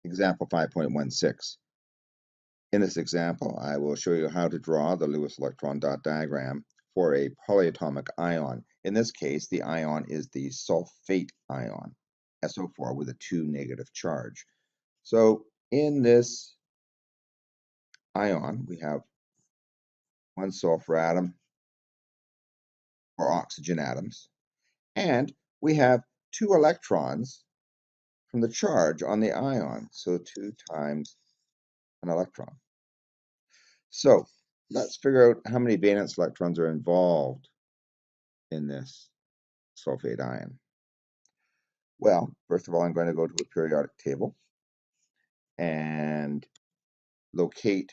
Example 5.16. In this example, I will show you how to draw the Lewis electron dot diagram for a polyatomic ion. In this case, the ion is the sulfate ion, SO4, with a 2 negative charge. So in this ion, we have one sulfur atom, or oxygen atoms, and we have 2 electrons from the charge on the ion, so 2 times an electron. So let's figure out how many valence electrons are involved in this sulfate ion. Well, first of all, I'm going to go to a periodic table and locate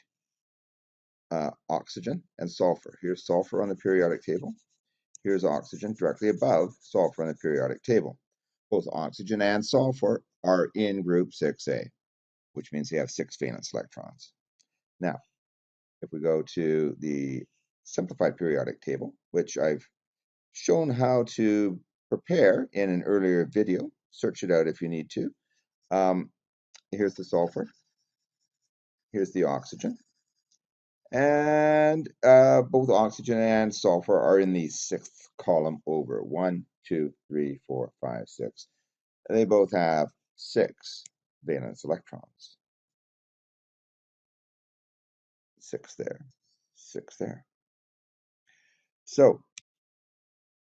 oxygen and sulfur. Here's sulfur on the periodic table. Here's oxygen directly above sulfur on the periodic table. Both oxygen and sulfur are in group 6A, which means they have 6 valence electrons. Now, if we go to the simplified periodic table, which I've shown how to prepare in an earlier video, search it out if you need to. Here's the sulfur, here's the oxygen, and both oxygen and sulfur are in the 6th column over. 1, 2, 3, 4, 5, 6. They both have 6 valence electrons. 6 there, 6 there. So,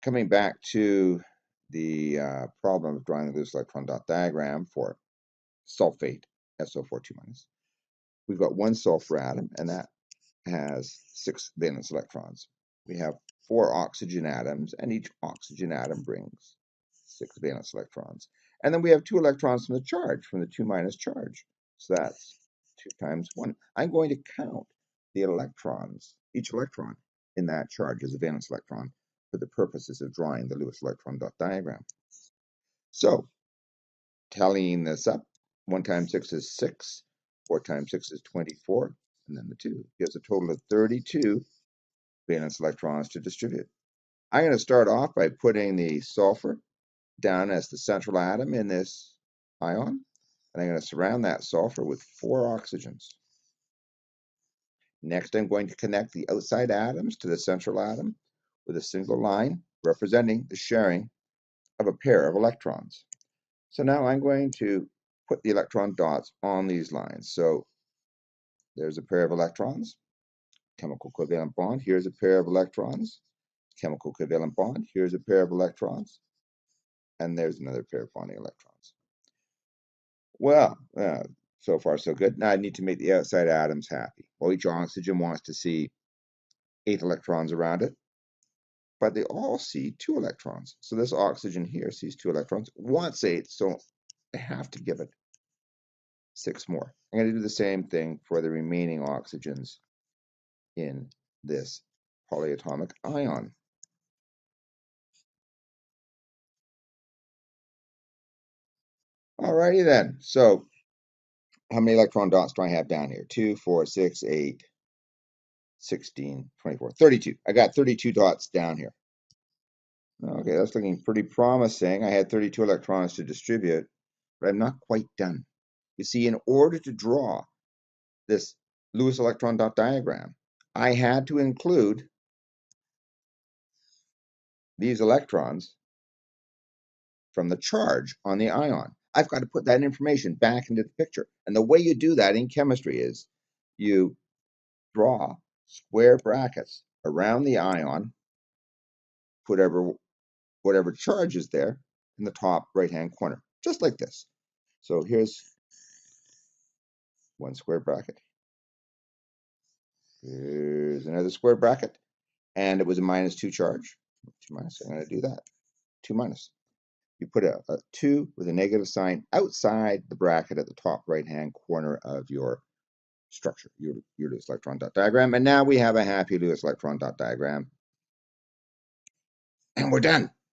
coming back to the problem of drawing the Lewis electron dot diagram for sulfate, SO4 2-. We've got one sulfur atom, and that has 6 valence electrons. We have 4 oxygen atoms, and each oxygen atom brings 6 valence electrons. And then we have 2 electrons from the charge, from the 2- charge. So that's 2 times 1. I'm going to count the electrons, each electron in that charge as a valence electron for the purposes of drawing the Lewis electron dot diagram. So, tallying this up, 1 times 6 is 6, 4 times 6 is 24, and then the 2 gives a total of 32 valence electrons to distribute. I'm going to start off by putting the sulfur down as the central atom in this ion, and I'm going to surround that sulfur with 4 oxygens. Next, I'm going to connect the outside atoms to the central atom with a single line representing the sharing of a pair of electrons. So now I'm going to put the electron dots on these lines. So there's a pair of electrons, chemical covalent bond. Here's a pair of electrons, chemical covalent bond. Here's a pair of electrons, and there's another pair of bonding electrons. Well, so far so good. Now I need to make the outside atoms happy. Well, each oxygen wants to see 8 electrons around it, but they all see 2 electrons. So this oxygen here sees 2 electrons, wants 8, so I have to give it 6 more. I'm going to do the same thing for the remaining oxygens in this polyatomic ion. Alrighty then. So how many electron dots do I have down here? 2, 4, 6, 8, 16, 24, 32. I got 32 dots down here. Okay, that's looking pretty promising. I had 32 electrons to distribute, but I'm not quite done. You see, in order to draw this Lewis electron dot diagram, I had to include these electrons from the charge on the ion. I've got to put that information back into the picture. And the way you do that in chemistry is you draw square brackets around the ion, put whatever charge is there in the top right-hand corner, just like this. So here's one square bracket. Here's another square bracket. And it was a -2 charge. 2 minus, I'm going to do that. 2 minus. You put a 2 with a negative sign outside the bracket at the top right-hand corner of your structure, your Lewis electron dot diagram. And now we have a happy Lewis electron dot diagram. And we're done.